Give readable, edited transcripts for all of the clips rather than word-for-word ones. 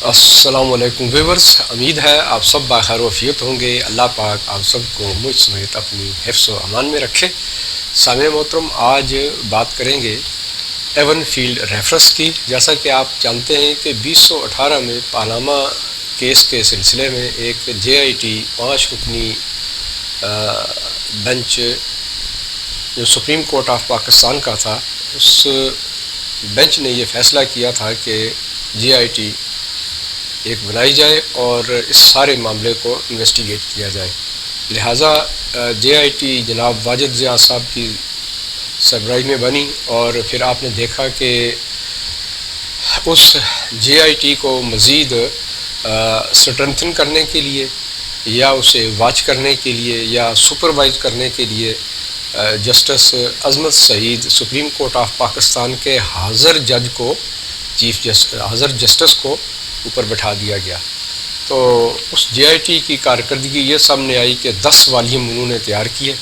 السلام علیکم ویورز، امید ہے آپ سب باخیر وفیت ہوں گے۔ اللہ پاک آپ سب کو مجھ سمیت اپنی حفظ و امان میں رکھے۔ سامع محترم، آج بات کریں گے ایون فیلڈ ریفرنس کی۔ جیسا کہ آپ جانتے ہیں کہ 2018 میں پاناما کیس کے سلسلے میں ایک JIT 5 رکنی بینچ جو سپریم کورٹ آف پاکستان کا تھا، اس بینچ نے یہ فیصلہ کیا تھا کہ JIT ایک بنائی جائے اور اس سارے معاملے کو انویسٹیگیٹ کیا جائے۔ لہٰذا JIT جناب واجد ضیاء صاحب کی سربراہی میں بنی، اور پھر آپ نے دیکھا کہ اس JIT کو مزید سٹرنتھن کرنے کے لیے یا اسے واچ کرنے کے لیے یا سپروائز کرنے کے لیے جسٹس عظمت سعید سپریم کورٹ آف پاکستان کے حاضر جج کو حاضر جسٹس کو اوپر بٹھا دیا گیا۔ تو اس JIT کی کارکردگی یہ سامنے آئی کہ 10 والیوم انہوں نے تیار کیے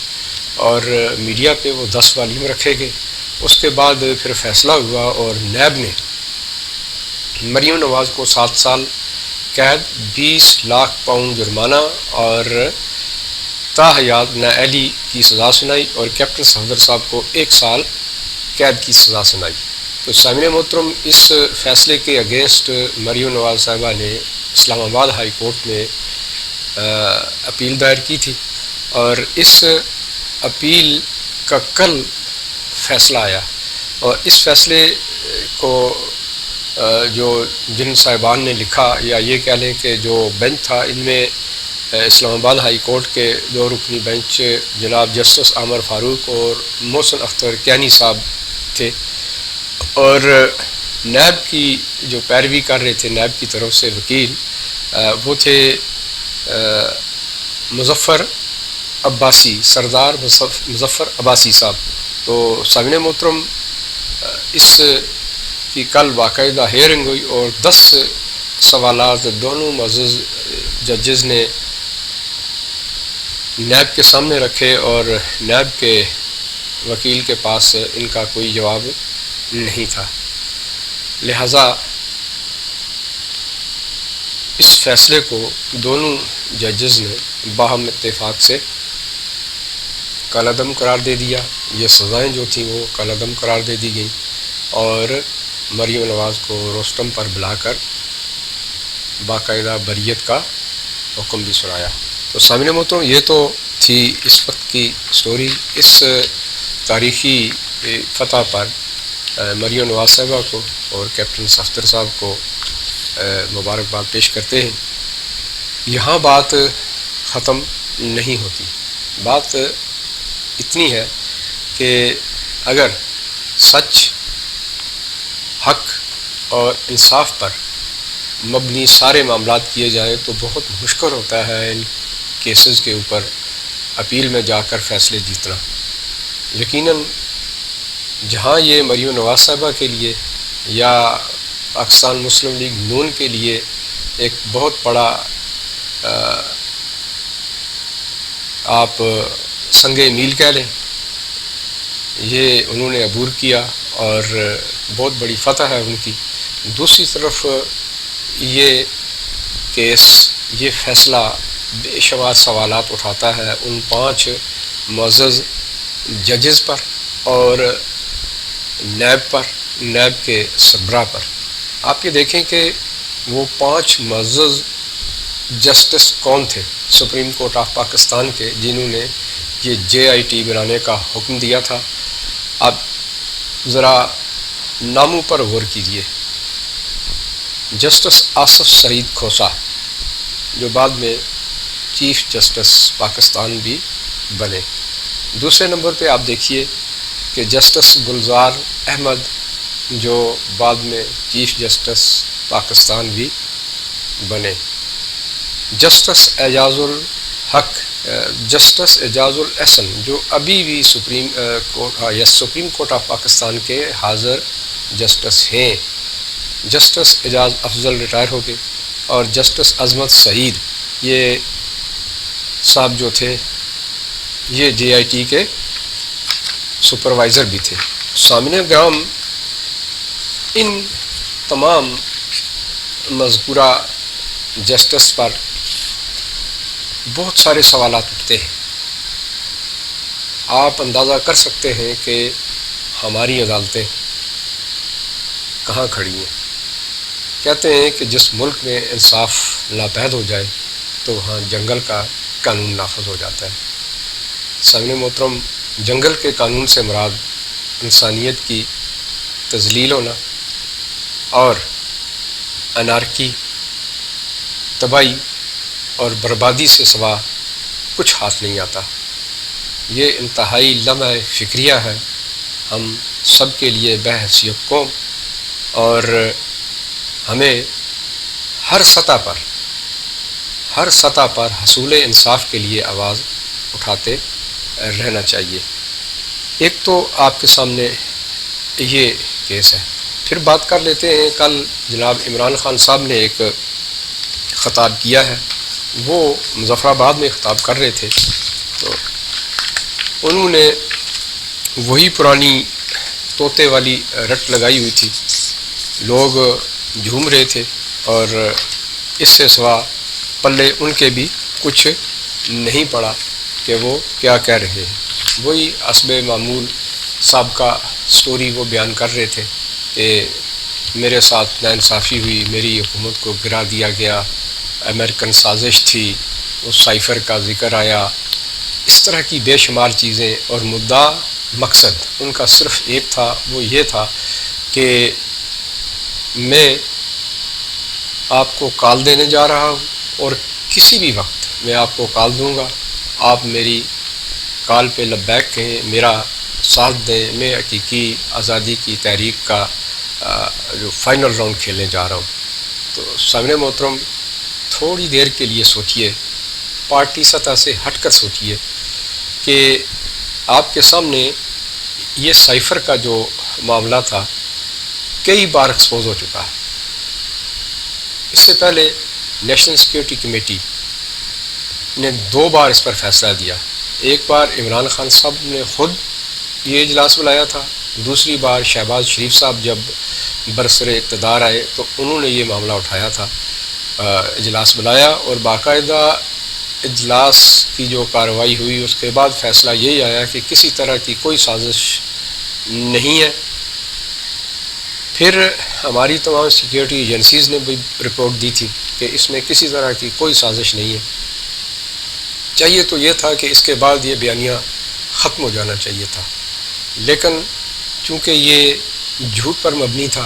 اور میڈیا پہ وہ 10 والیوم رکھے گئے۔ اس کے بعد پھر فیصلہ ہوا اور نیب نے مریم نواز کو 7 سال قید، 20 لاکھ پاؤنڈ جرمانہ اور تاحیات نااہلی کی سزا سنائی، اور کیپٹن صفدر صاحب کو 1 سال قید کی سزا سنائی۔ تو سامعین محترم، اس فیصلے کے اگینسٹ مریم نواز صاحبہ نے اسلام آباد ہائی کورٹ میں اپیل دائر کی تھی، اور اس اپیل کا کل فیصلہ آیا۔ اور اس فیصلے کو جن صاحبان نے لکھا، یا یہ کہہ لیں کہ جو بینچ تھا، ان میں اسلام آباد ہائی کورٹ کے 2 رکنی بینچ جناب جسٹس عامر فاروق اور محسن اختر کیانی صاحب تھے، اور نیب کی جو پیروی کر رہے تھے نیب کی طرف سے وکیل، وہ تھے مظفر عباسی، سردار مظفر عباسی صاحب۔ تو سامعین محترم، اس کی کل باقاعدہ ہیئرنگ ہوئی اور 10 سوالات دونوں معزز ججز نے نیب کے سامنے رکھے، اور نیب کے وکیل کے پاس ان کا کوئی جواب نہیں تھا۔ لہٰذا اس فیصلے کو دونوں ججز نے باہم اتفاق سے کالعدم قرار دے دیا۔ یہ سزائیں جو تھیں وہ کالعدم قرار دے دی گئیں، اور مریم نواز کو روسٹم پر بلا کر باقاعدہ بریت کا حکم بھی سنایا۔ تو سامعین محترم، یہ تو تھی اس وقت کی سٹوری۔ اس تاریخی فتح پر مریم نواز صاحبہ کو اور کیپٹن صفدر صاحب کو مبارکباد پیش کرتے ہیں۔ یہاں بات ختم نہیں ہوتی۔ بات اتنی ہے کہ اگر سچ، حق اور انصاف پر مبنی سارے معاملات کیے جائیں تو بہت مشکل ہوتا ہے ان کیسز کے اوپر اپیل میں جا کر فیصلے جیتنا۔ یقیناً جہاں یہ مریم نواز صاحبہ کے لیے یا پاکستان مسلم لیگ نون کے لیے ایک بہت بڑا آپ سنگ میل کہہ لیں، یہ انہوں نے عبور کیا اور بہت بڑی فتح ہے ان کی۔ دوسری طرف یہ کیس، یہ فیصلہ بے شمار سوالات اٹھاتا ہے ان 5 معزز ججز پر اور نیب پر، نیب کے سربراہ پر۔ آپ یہ دیکھیں کہ وہ 5 معزز جسٹس کون تھے سپریم کورٹ آف پاکستان کے، جنہوں نے یہ JIT بنانے کا حکم دیا تھا۔ آپ ذرا ناموں پر غور کیجیے۔ جسٹس آصف سعید کھوسہ، جو بعد میں چیف جسٹس پاکستان بھی بنے۔ دوسرے نمبر پہ آپ دیکھیے کہ جسٹس گلزار احمد، جو بعد میں چیف جسٹس پاکستان بھی بنے۔ جسٹس اعجاز الحق، جسٹس اعجاز الاحسن، جو ابھی بھی سپریم کورٹ آف پاکستان کے حاضر جسٹس ہیں۔ جسٹس اعجاز افضل ریٹائر ہو گئے، اور جسٹس عظمت سعید، یہ صاحب جو تھے یہ JIT کے سپروائزر بھی تھے۔ سامعین گرام، ان تمام مذکورہ جسٹس پر بہت سارے سوالات اٹھتے ہیں۔ آپ اندازہ کر سکتے ہیں کہ ہماری عدالتیں کہاں کھڑی ہیں۔ کہتے ہیں کہ جس ملک میں انصاف ناپید ہو جائے تو وہاں جنگل کا قانون نافذ ہو جاتا ہے۔ سامعین محترم، جنگل کے قانون سے مراد انسانیت کی تذلیل ہونا اور انارکی، تباہی اور بربادی سے سوا کچھ ہاتھ نہیں آتا۔ یہ انتہائی لمحہ فکریہ ہے ہم سب کے لیے بحیثیت قوم، اور ہمیں ہر سطح پر حصول انصاف کے لیے آواز اٹھاتے رہنا چاہیے۔ ایک تو آپ کے سامنے یہ کیس ہے، پھر بات کر لیتے ہیں کل جناب عمران خان صاحب نے ایک خطاب کیا ہے، وہ مظفر آباد میں خطاب کر رہے تھے، تو انہوں نے وہی پرانی طوطے والی رٹ لگائی ہوئی تھی، لوگ جھوم رہے تھے اور اس سے سوا پلے ان کے بھی کچھ نہیں پڑا کہ وہ کیا کہہ رہے ہیں۔ وہی حسب معمول سابقہ سٹوری وہ بیان کر رہے تھے کہ میرے ساتھ ناانصافی ہوئی، میری حکومت کو گرا دیا گیا، امریکن سازش تھی، اس سائفر کا ذکر آیا، اس طرح کی بے شمار چیزیں، اور مدعا مقصد ان کا صرف ایک تھا، وہ یہ تھا کہ میں آپ کو کال دینے جا رہا ہوں اور کسی بھی وقت میں آپ کو کال دوں گا، آپ میری کال پہ لبیک کہیں، میرا ساتھ دیں، میں حقیقی آزادی کی تحریک کا جو فائنل راؤنڈ کھیلنے جا رہا ہوں۔ تو سامعین محترم، تھوڑی دیر کے لیے سوچئے، پارٹی سطح سے ہٹ کر سوچئے کہ آپ کے سامنے یہ سائفر کا جو معاملہ تھا کئی بار ایکسپوز ہو چکا ہے۔ اس سے پہلے نیشنل سیکیورٹی کمیٹی نے 2 بار اس پر فیصلہ دیا۔ ایک بار عمران خان صاحب نے خود یہ اجلاس بلایا تھا، دوسری بار شہباز شریف صاحب جب برسر اقتدار آئے تو انہوں نے یہ معاملہ اٹھایا تھا، اجلاس بلایا، اور باقاعدہ اجلاس کی جو کارروائی ہوئی اس کے بعد فیصلہ یہی آیا کہ کسی طرح کی کوئی سازش نہیں ہے۔ پھر ہماری تمام سیکیورٹی ایجنسیز نے بھی رپورٹ دی تھی کہ اس میں کسی طرح کی کوئی سازش نہیں ہے۔ چاہیے تو یہ تھا کہ اس کے بعد یہ بیانیہ ختم ہو جانا چاہیے تھا، لیکن چونکہ یہ جھوٹ پر مبنی تھا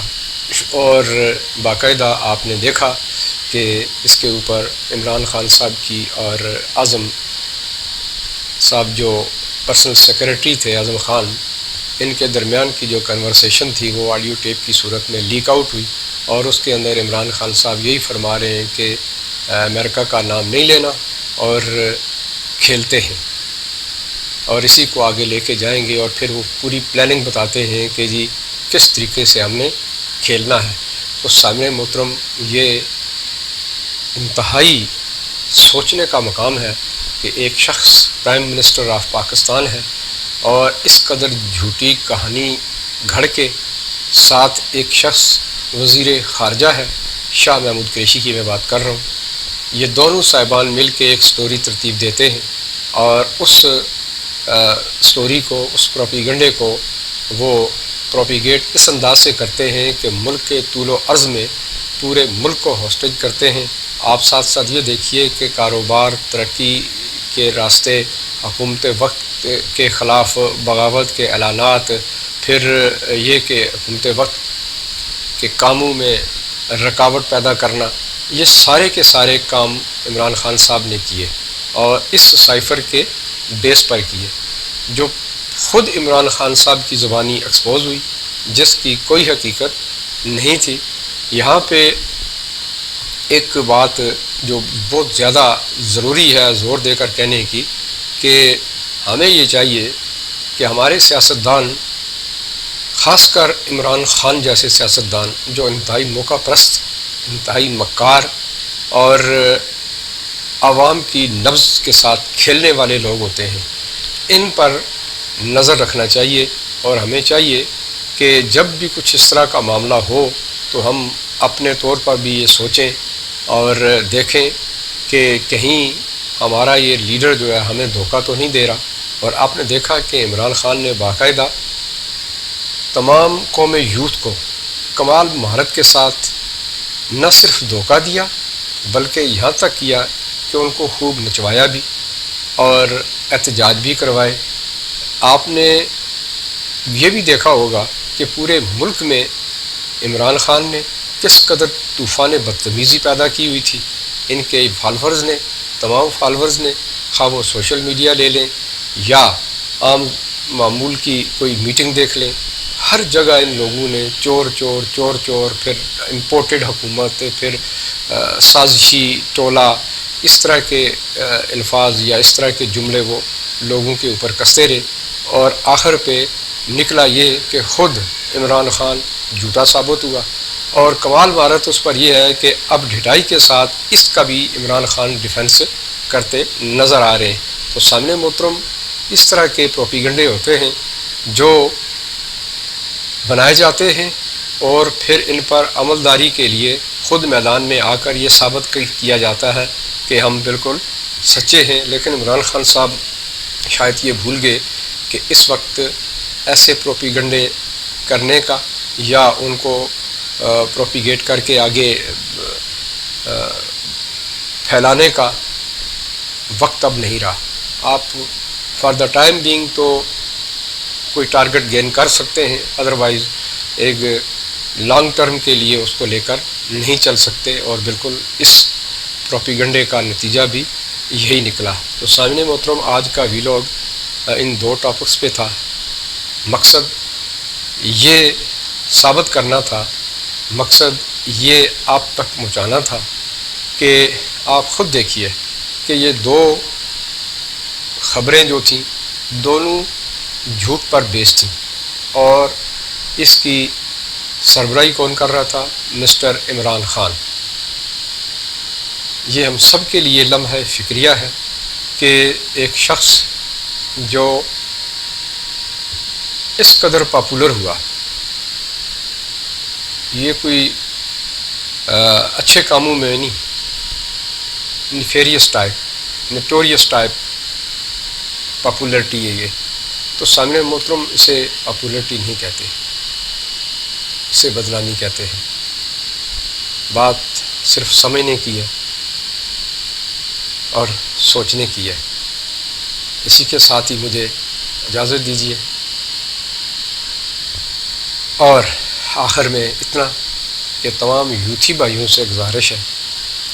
اور باقاعدہ آپ نے دیکھا کہ اس کے اوپر عمران خان صاحب کی اور اعظم صاحب جو پرسنل سیکریٹری تھے، اعظم خان، ان کے درمیان کی جو کنورسیشن تھی وہ آڈیو ٹیپ کی صورت میں لیک آؤٹ ہوئی، اور اس کے اندر عمران خان صاحب یہی فرما رہے ہیں کہ امریکہ کا نام نہیں لینا اور کھیلتے ہیں اور اسی کو آگے لے کے جائیں گے، اور پھر وہ پوری پلاننگ بتاتے ہیں کہ جی کس طریقے سے ہم نے کھیلنا ہے۔ تو سامعین محترم، یہ انتہائی سوچنے کا مقام ہے کہ ایک شخص پرائم منسٹر آف پاکستان ہے اور اس قدر جھوٹی کہانی گھڑ کے ساتھ ایک شخص وزیر خارجہ ہے، شاہ محمود قریشی کی میں بات کر رہا ہوں، یہ دونوں صاحبان مل کے ایک سٹوری ترتیب دیتے ہیں اور اس سٹوری کو، اس پروپیگنڈے کو وہ پروپیگیٹ اس انداز سے کرتے ہیں کہ ملک کے طول و عرض میں پورے ملک کو ہوسٹیج کرتے ہیں۔ آپ ساتھ ساتھ یہ دیکھیے کہ کاروبار ترقی کے راستے، حکومت وقت کے خلاف بغاوت کے اعلانات، پھر یہ کہ حکومت وقت کے کاموں میں رکاوٹ پیدا کرنا، یہ سارے کے سارے کام عمران خان صاحب نے کیے اور اس سائفر کے بیس پر کیے، جو خود عمران خان صاحب کی زبانی ایکسپوز ہوئی، جس کی کوئی حقیقت نہیں تھی۔ یہاں پہ ایک بات جو بہت زیادہ ضروری ہے زور دے کر کہنے کی، کہ ہمیں یہ چاہیے کہ ہمارے سیاستدان، خاص کر عمران خان جیسے سیاستدان جو انتہائی موقع پرست، انتہائی مکار اور عوام کی نبض کے ساتھ کھیلنے والے لوگ ہوتے ہیں، ان پر نظر رکھنا چاہیے، اور ہمیں چاہیے کہ جب بھی کچھ اس طرح کا معاملہ ہو تو ہم اپنے طور پر بھی یہ سوچیں اور دیکھیں کہ کہیں ہمارا یہ لیڈر جو ہے ہمیں دھوکہ تو نہیں دے رہا۔ اور آپ نے دیکھا کہ عمران خان نے باقاعدہ تمام قوم یوتھ کو کمال مہارت کے ساتھ نہ صرف دھوکہ دیا بلکہ یہاں تک کیا کہ ان کو خوب نچوایا بھی اور احتجاج بھی کروائے۔ آپ نے یہ بھی دیکھا ہوگا کہ پورے ملک میں عمران خان نے کس قدر طوفان بدتمیزی پیدا کی ہوئی تھی۔ ان کے فالورز نے، تمام فالورز نے، خواہ وہ سوشل میڈیا لے لیں یا عام معمول کی کوئی میٹنگ دیکھ لیں، ہر جگہ ان لوگوں نے چور چور چور چور، پھر امپورٹڈ حکومت، پھر سازشی ٹولہ، اس طرح کے الفاظ یا اس طرح کے جملے وہ لوگوں کے اوپر کستے رہے، اور آخر پہ نکلا یہ کہ خود عمران خان جھوٹا ثابت ہوا۔ اور کمال مہارت اس پر یہ ہے کہ اب ڈھٹائی کے ساتھ اس کا بھی عمران خان ڈیفنس کرتے نظر آ رہے ہیں۔ تو سامنے محترم، اس طرح کے پروپیگنڈے ہوتے ہیں جو بنائے جاتے ہیں اور پھر ان پر عملداری کے لیے خود میدان میں آ کر یہ ثابت کیا جاتا ہے کہ ہم بالکل سچے ہیں۔ لیکن عمران خان صاحب شاید یہ بھول گئے کہ اس وقت ایسے پروپیگنڈے کرنے کا یا ان کو پروپیگیٹ کر کے آگے پھیلانے کا وقت اب نہیں رہا۔ آپ فار دا ٹائم بینگ تو کوئی ٹارگٹ گین کر سکتے ہیں، ادروائز ایک لانگ ٹرم کے لیے اس کو لے کر نہیں چل سکتے، اور بالکل اس پروپیگنڈے کا نتیجہ بھی یہی نکلا۔ تو سامعین محترم، آج کا ویلاگ ان دو ٹاپکس پہ تھا۔ مقصد یہ ثابت کرنا تھا، مقصد یہ آپ تک پہنچانا تھا کہ آپ خود دیکھیے کہ یہ دو خبریں جو تھیں دونوں جھوٹ پر بیس تھیں، اور اس کی سربراہی کون کر رہا تھا؟ مسٹر عمران خان۔ یہ ہم سب کے لیے لمحہ فکریہ ہے کہ ایک شخص جو اس قدر پاپولر ہوا، یہ کوئی اچھے کاموں میں نہیں، نیفیریس ٹائپ، نوٹوریس ٹائپ پاپولرٹی ہے یہ۔ تو سامنے محترم، اسے پاپولرٹی نہیں کہتے، اسے بدنامی کہتے ہیں۔ بات صرف سمجھنے کی ہے اور سوچنے کی ہے۔ اسی کے ساتھ ہی مجھے اجازت دیجیے، اور آخر میں اتنا کہ تمام یوتھی بھائیوں سے گزارش ہے،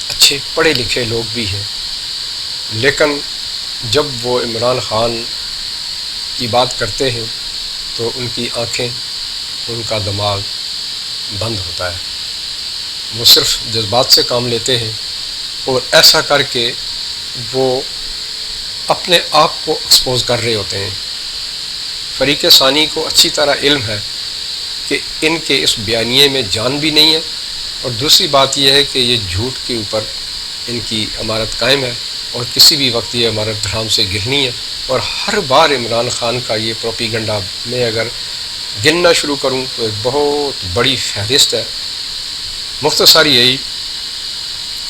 اچھے پڑھے لکھے لوگ بھی ہیں، لیکن جب وہ عمران خان کی بات کرتے ہیں تو ان کی آنکھیں، ان کا دماغ بند ہوتا ہے۔ وہ صرف جذبات سے کام لیتے ہیں، اور ایسا کر کے وہ اپنے آپ کو ایکسپوز کر رہے ہوتے ہیں۔ فریق ثانی کو اچھی طرح علم ہے کہ ان کے اس بیانیے میں جان بھی نہیں ہے، اور دوسری بات یہ ہے کہ یہ جھوٹ کے اوپر ان کی عمارت قائم ہے، اور کسی بھی وقت یہ عمارت دھڑام سے گرنی ہے۔ اور ہر بار عمران خان کا یہ پروپیگنڈا میں اگر گننا شروع کروں تو ایک بہت بڑی فہرست ہے۔ مختصر یہی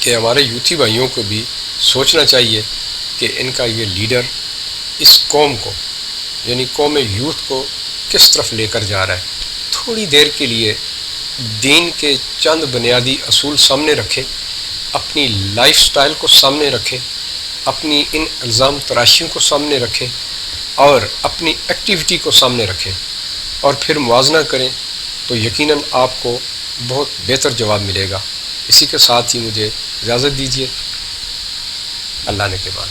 کہ ہمارے یوتھی بھائیوں کو بھی سوچنا چاہیے کہ ان کا یہ لیڈر اس قوم کو، یعنی قوم یوتھ کو کس طرف لے کر جا رہا ہے۔ تھوڑی دیر کے لیے دین کے چند بنیادی اصول سامنے رکھیں، اپنی لائف سٹائل کو سامنے رکھیں، اپنی ان الزام تراشیوں کو سامنے رکھیں، اور اپنی ایکٹیویٹی کو سامنے رکھیں، اور پھر موازنہ کریں، تو یقیناً آپ کو بہت بہتر جواب ملے گا۔ اسی کے ساتھ ہی مجھے اجازت دیجیے، اللہ نے کے بعد۔